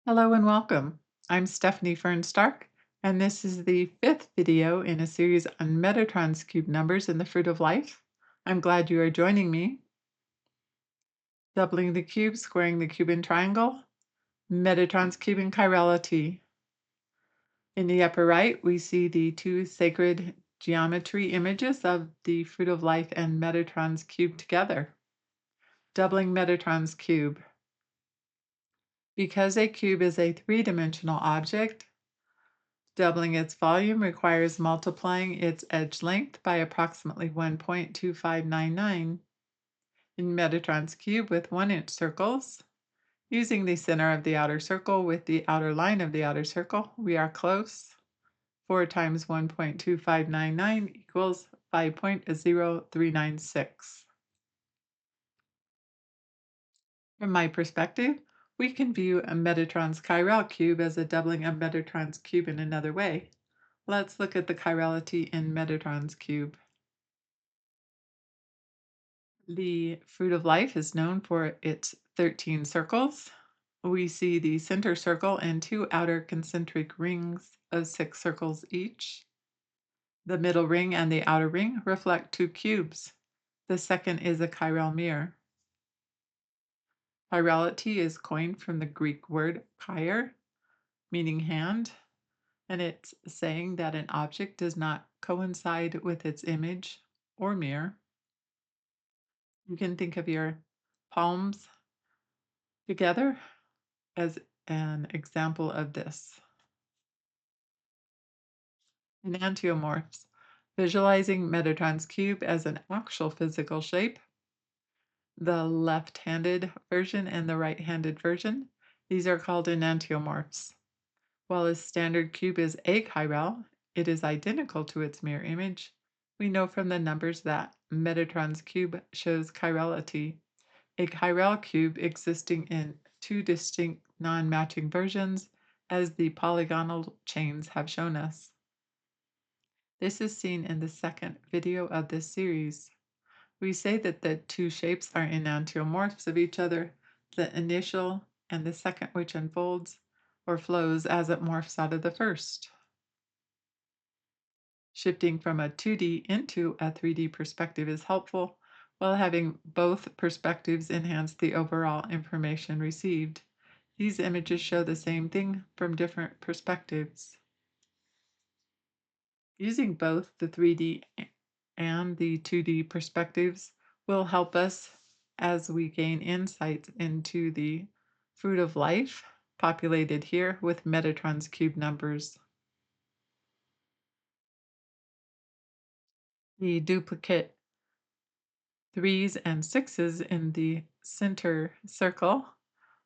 Hello and welcome. I'm Stephanie Fernstark, and this is the fifth video in a series on Metatron's cube numbers in the Fruit of Life. I'm glad you are joining me. Doubling the cube, squaring the Cuban triangle, Metatron's cube in chirality. In the upper right, we see the two sacred geometry images of the Fruit of Life and Metatron's cube together. Doubling Metatron's cube. Because a cube is a three-dimensional object, doubling its volume requires multiplying its edge length by approximately 1.2599 in Metatron's cube with 1-inch circles. Using the center of the outer circle with the outer line of the outer circle, we are close. 4 times 1.2599 equals 5.0396. From my perspective, we can view a Metatron's chiral cube as a doubling of Metatron's cube in another way. Let's look at the chirality in Metatron's cube. The Fruit of Life is known for its 13 circles. We see the center circle and two outer concentric rings of 6 circles each. The middle ring and the outer ring reflect two cubes. The second is a chiral mirror. Chirality is coined from the Greek word chir, meaning hand, and it's saying that an object does not coincide with its image or mirror. You can think of your palms together as an example of this. Enantiomorphs, visualizing Metatron's cube as an actual physical shape, the left-handed version and the right-handed version. These are called enantiomorphs. While a standard cube is achiral, it is identical to its mirror image. We know from the numbers that Metatron's cube shows chirality, a chiral cube existing in two distinct non-matching versions, as the polygonal chains have shown us. This is seen in the second video of this series. We say that the two shapes are enantiomorphs of each other, the initial and the second, which unfolds or flows as it morphs out of the first. Shifting from a 2D into a 3D perspective is helpful, while having both perspectives enhance the overall information received. These images show the same thing from different perspectives. Using both the 3D and the 2D perspectives will help us as we gain insights into the Fruit of Life, populated here with Metatron's cube numbers. The duplicate 3s and 6s in the center circle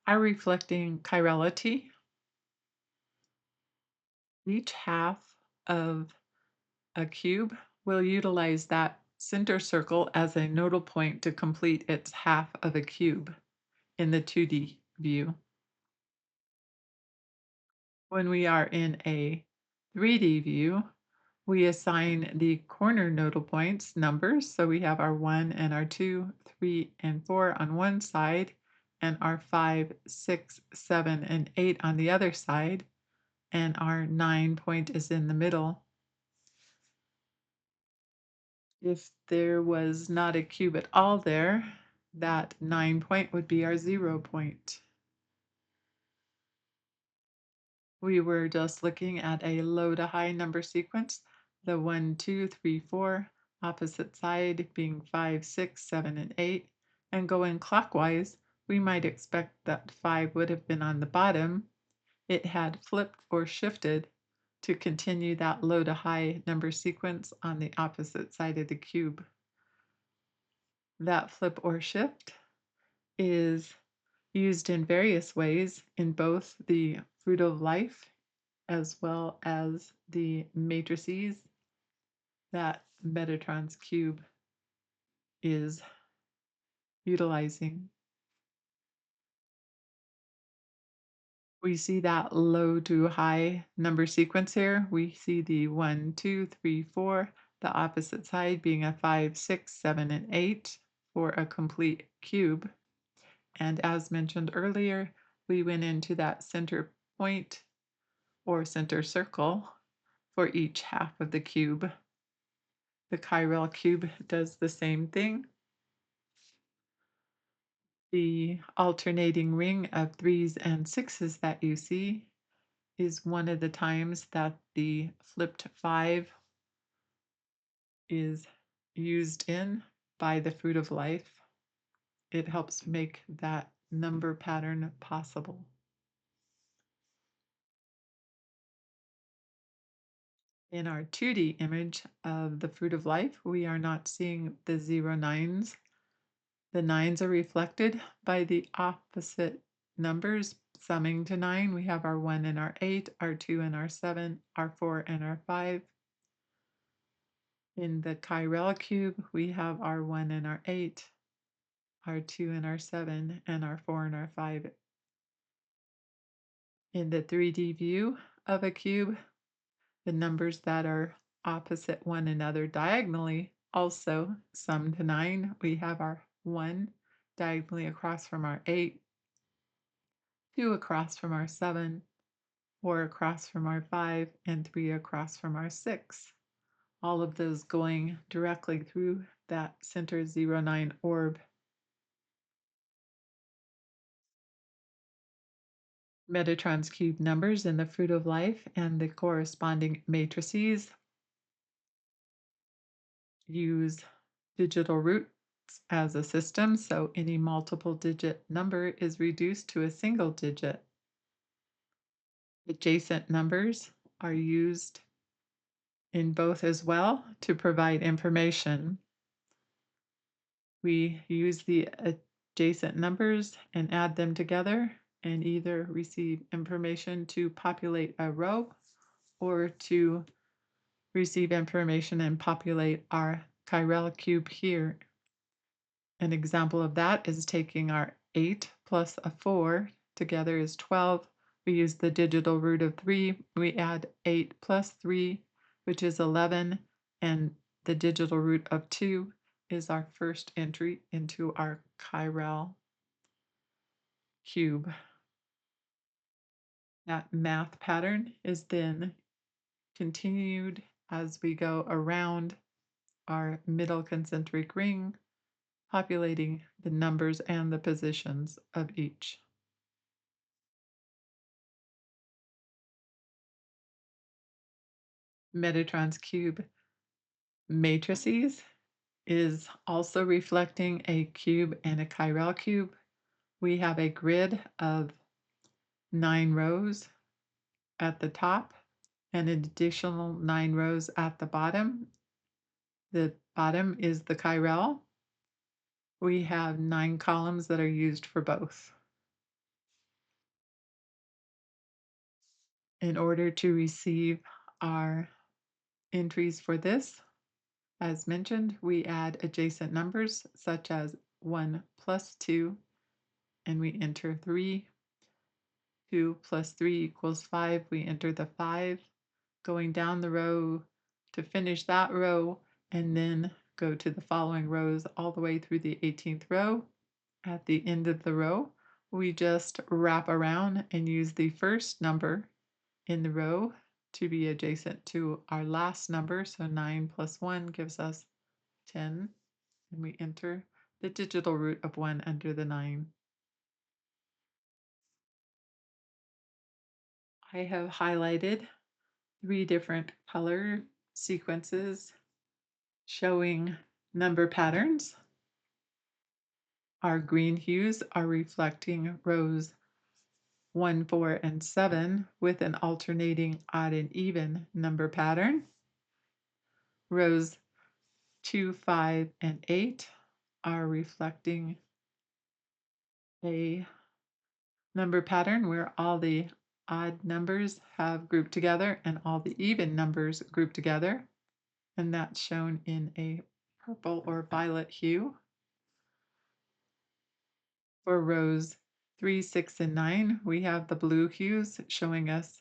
are reflecting chirality. Each half of a cube will utilize that center circle as a nodal point to complete its half of a cube in the 2D view. When we are in a 3D view, we assign the corner nodal points numbers. So we have our 1 and our 2, 3 and 4 on one side, and our 5, 6, 7, and 8 on the other side, and our 9 point is in the middle. If there was not a cube at all there, that 9 point would be our 0 point. We were just looking at a low to high number sequence, the 1, 2, 3, 4, opposite side being 5, 6, 7, and 8. And going clockwise, we might expect that 5 would have been on the bottom. It had flipped or shifted to continue that low to high number sequence on the opposite side of the cube. That flip or shift is used in various ways in both the Fruit of Life as well as the matrices that Metatron's cube is utilizing. We see that low to high number sequence here. We see the 1, 2, 3, 4, the opposite side being a 5, 6, 7, and 8 for a complete cube. And as mentioned earlier, we went into that center point or center circle for each half of the cube. The chiral cube does the same thing. The alternating ring of 3s and 6s that you see is one of the times that the flipped 5 is used in by the fruit of life. It helps make that number pattern possible. In our 2D image of the fruit of life, we are not seeing the 0 9s. The 9s are reflected by the opposite numbers summing to 9. We have our 1 and our 8, our 2 and our 7, our 4 and our 5. In the chiral cube, we have our 1 and our 8, our 2 and our 7, and our 4 and our 5. In the 3D view of a cube, the numbers that are opposite one another diagonally also sum to 9. We have our 1 diagonally across from our 8, 2 across from our 7, 4 across from our 5, and 3 across from our 6. All of those going directly through that center 0, 9 orb. Metatron's cube numbers in the fruit of life and the corresponding matrices use digital roots as a system, so any multiple digit number is reduced to a single digit. Adjacent numbers are used in both as well to provide information. We use the adjacent numbers and add them together and either receive information to populate a row or to receive information and populate our chiral cube here. An example of that is taking our 8 plus a 4 together is 12. We use the digital root of 3. We add 8 plus 3, which is 11, and the digital root of 2 is our first entry into our chiral cube. That math pattern is then continued as we go around our middle concentric ring, populating the numbers and the positions of each. Metatron's cube matrices is also reflecting a cube and a chiral cube. We have a grid of 9 rows at the top and an additional 9 rows at the bottom. The bottom is the chiral. We have 9 columns that are used for both. In order to receive our entries for this, as mentioned, we add adjacent numbers such as 1 plus 2, and we enter 3. 2 plus 3 equals 5. We enter the 5, going down the row to finish that row, and then go to the following rows all the way through the 18th row. At the end of the row, we just wrap around and use the first number in the row to be adjacent to our last number. So 9 plus 1 gives us 10, and we enter the digital root of 1 under the 9. I have highlighted 3 different color sequences showing number patterns. Our green hues are reflecting rows 1, 4, and 7 with an alternating odd and even number pattern. Rows 2, 5, and 8 are reflecting a number pattern where all the odd numbers have grouped together and all the even numbers grouped together, and that's shown in a purple or violet hue. For rows 3, 6, and 9, we have the blue hues showing us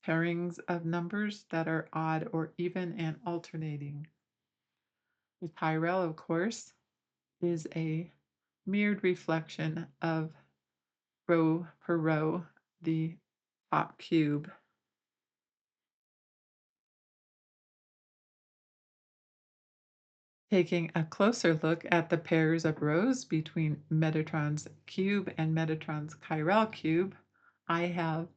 pairings of numbers that are odd or even and alternating. The chiral, of course, is a mirrored reflection of row per row, the top cube. Taking a closer look at the pairs of rows between Metatron's cube and Metatron's chiral cube, I have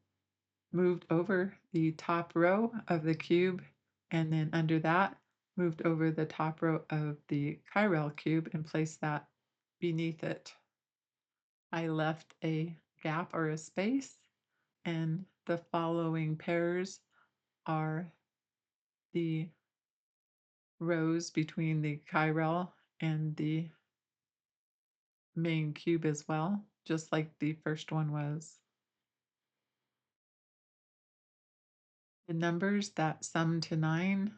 moved over the top row of the cube, and then under that, moved over the top row of the chiral cube and placed that beneath it. I left a gap or a space, and the following pairs are the rows between the chiral and the main cube as well, just like the first one was. The numbers that sum to 9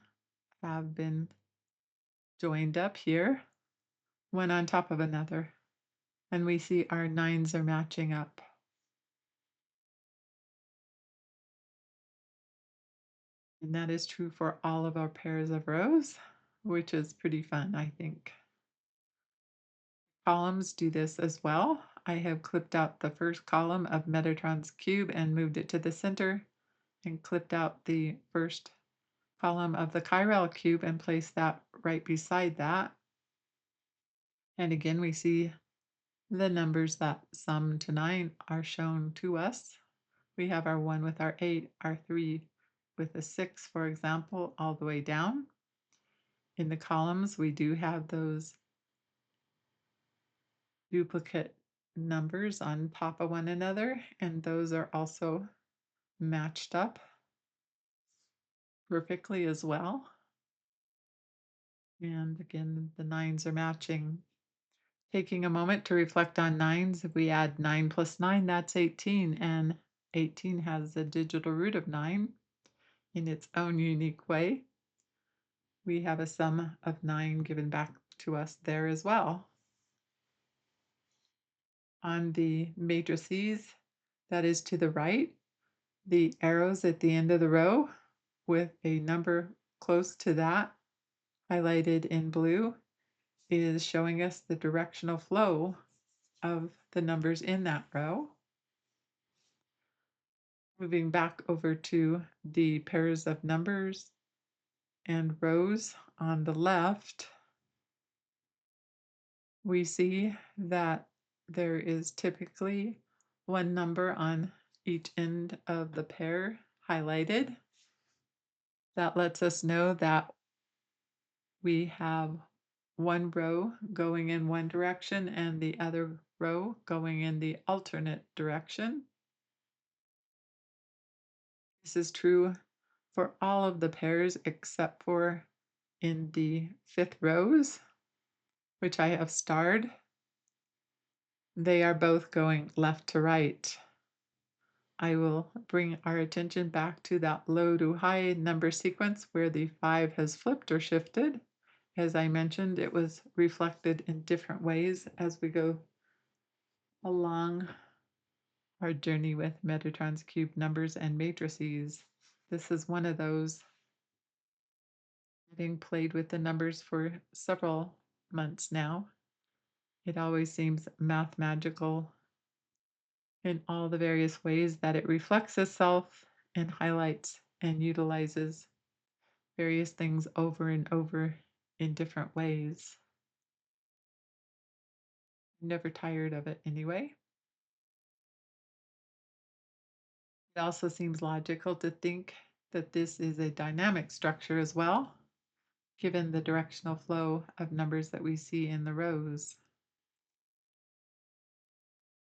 have been joined up here, one on top of another, and we see our 9s are matching up. And that is true for all of our pairs of rows, which is pretty fun, I think. Columns do this as well. I have clipped out the first column of Metatron's cube and moved it to the center, and clipped out the first column of the chiral cube and placed that right beside that. And again, we see the numbers that sum to 9 are shown to us. We have our 1 with our 8, our 3 with a 6, for example, all the way down. In the columns, we do have those duplicate numbers on top of one another, and those are also matched up perfectly as well. And again, the 9s are matching. Taking a moment to reflect on 9s, if we add 9 plus 9, that's 18, and 18 has the digital root of 9 in its own unique way. We have a sum of 9 given back to us there as well. On the matrices, that is to the right, the arrows at the end of the row with a number close to that, highlighted in blue, is showing us the directional flow of the numbers in that row. Moving back over to the pairs of numbers and rows on the left, we see that there is typically one number on each end of the pair highlighted. That lets us know that we have one row going in one direction and the other row going in the alternate direction. This is true for all of the pairs except for in the fifth rows, which I have starred. They are both going left to right. I will bring our attention back to that low to high number sequence where the 5 has flipped or shifted. As I mentioned, it was reflected in different ways as we go along our journey with Metatron's cube numbers and matrices. This is one of those. Having played with the numbers for several months now, it always seems math magical in all the various ways that it reflects itself and highlights and utilizes various things over and over in different ways. I'm never tired of it anyway. It also seems logical to think that this is a dynamic structure as well, given the directional flow of numbers that we see in the rows.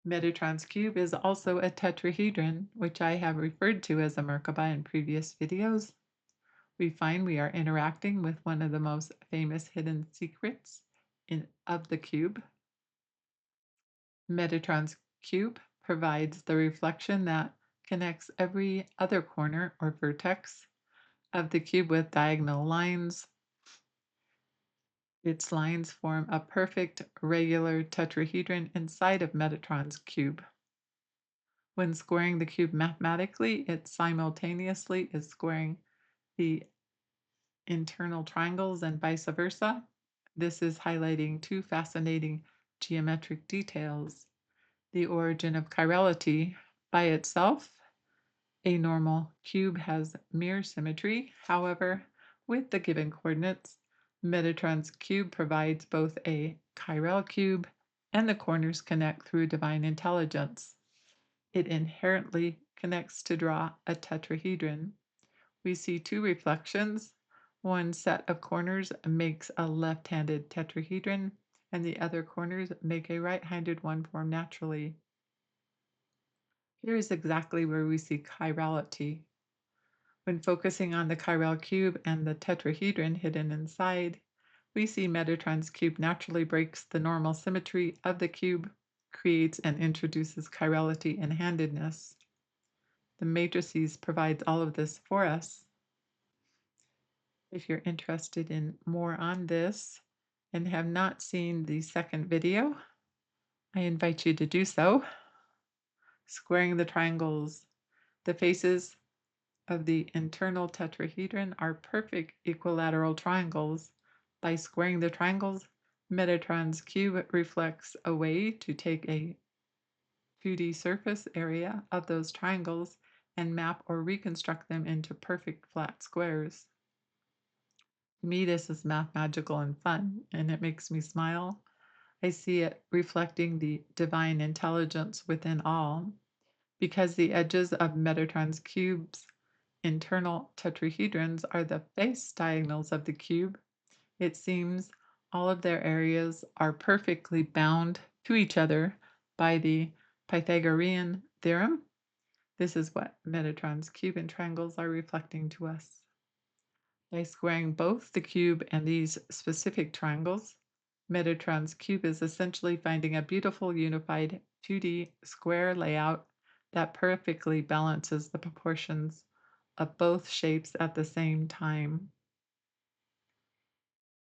Metatron's cube is also a tetrahedron, which I have referred to as a Merkaba in previous videos. We find we are interacting with one of the most famous hidden secrets of the cube. Metatron's cube provides the reflection that connects every other corner or vertex of the cube with diagonal lines. Its lines form a perfect regular tetrahedron inside of Metatron's cube. When squaring the cube mathematically, it simultaneously is squaring the internal triangles and vice versa. This is highlighting two fascinating geometric details. The origin of chirality. By itself, a normal cube has mirror symmetry. However, with the given coordinates, Metatron's cube provides both a chiral cube and the corners connect through divine intelligence. It inherently connects to draw a tetrahedron. We see two reflections. One set of corners makes a left-handed tetrahedron, and the other corners make a right-handed one form naturally. Here is exactly where we see chirality. When focusing on the chiral cube and the tetrahedron hidden inside, we see Metatron's cube naturally breaks the normal symmetry of the cube, creates and introduces chirality and handedness. The matrices provides all of this for us. If you're interested in more on this and have not seen the second video, I invite you to do so. Squaring the triangles. The faces of the internal tetrahedron are perfect equilateral triangles. By squaring the triangles, Metatron's cube reflects a way to take a 2D surface area of those triangles and map or reconstruct them into perfect flat squares. To me, this is math magical and fun, and it makes me smile. I see it reflecting the divine intelligence within all. Because the edges of Metatron's cube's internal tetrahedrons are the face diagonals of the cube, it seems all of their areas are perfectly bound to each other by the Pythagorean theorem. This is what Metatron's cube and triangles are reflecting to us. By squaring both the cube and these specific triangles, Metatron's cube is essentially finding a beautiful unified 2D square layout that perfectly balances the proportions of both shapes at the same time.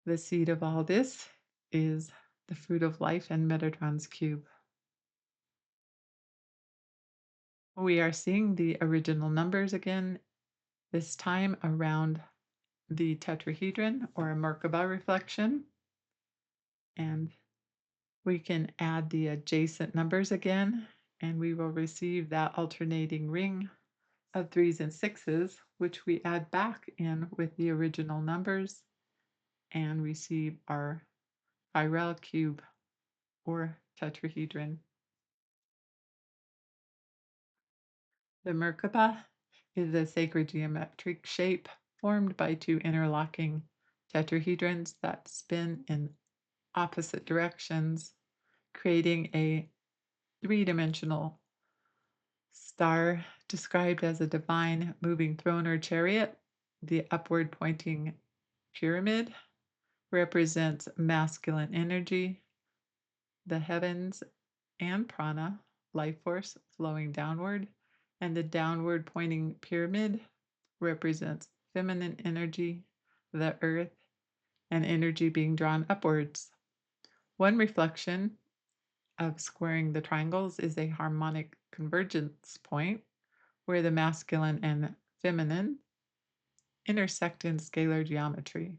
The seed of all this is the fruit of life and Metatron's cube. We are seeing the original numbers again, this time around the tetrahedron or a Merkaba reflection. And we can add the adjacent numbers again, and we will receive that alternating ring of 3s and 6s, which we add back in with the original numbers and receive our chiral cube or tetrahedron. The Merkaba is a sacred geometric shape formed by two interlocking tetrahedrons that spin in opposite directions, creating a three-dimensional star described as a divine moving throne or chariot. The upward pointing pyramid represents masculine energy, the heavens and prana, life force flowing downward, and the downward pointing pyramid represents feminine energy, the earth, and energy being drawn upwards. One reflection of squaring the triangles is a harmonic convergence point where the masculine and feminine intersect in scalar geometry.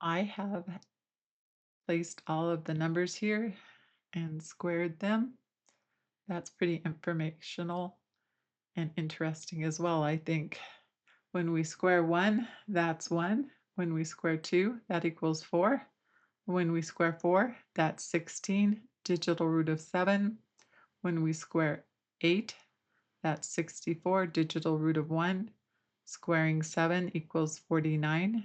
I have placed all of the numbers here and squared them. That's pretty informational and interesting as well, I think. When we square 1, that's 1. When we square 2, that equals 4. When we square 4, that's 16, digital root of 7. When we square 8, that's 64, digital root of 1. Squaring 7 equals 49,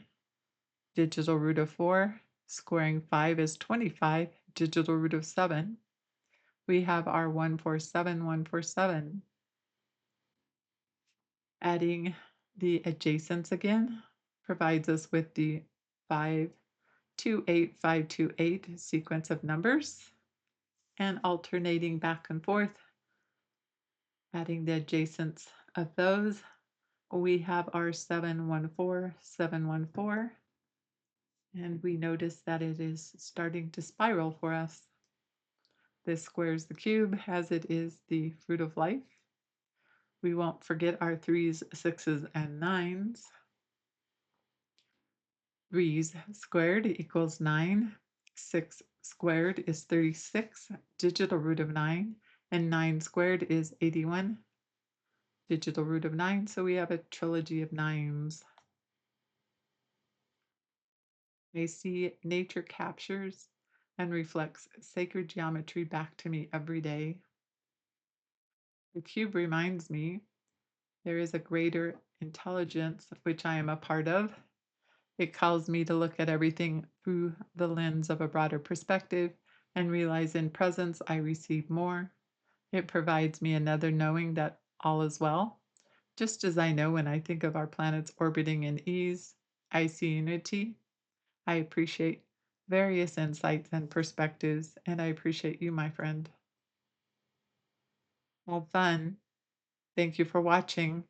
digital root of 4. Squaring 5 is 25, digital root of 7. We have our 147, 147. Adding the adjacents again provides us with the 528, 528 sequence of numbers, and alternating back and forth, adding the adjacents of those, we have our 714, 714, and we notice that it is starting to spiral for us. This squares the cube as it is the fruit of life. We won't forget our 3s, 6s, and 9s. 3s squared equals 9. 6 squared is 36, digital root of 9, and 9 squared is 81, digital root of 9, so we have a trilogy of nines. I see nature captures and reflects sacred geometry back to me every day. The cube reminds me there is a greater intelligence which I am a part of. It calls me to look at everything through the lens of a broader perspective and realize in presence I receive more. It provides me another knowing that all is well. Just as I know when I think of our planets orbiting in ease, I see unity. I appreciate various insights and perspectives, and I appreciate you, my friend. Have fun. Thank you for watching.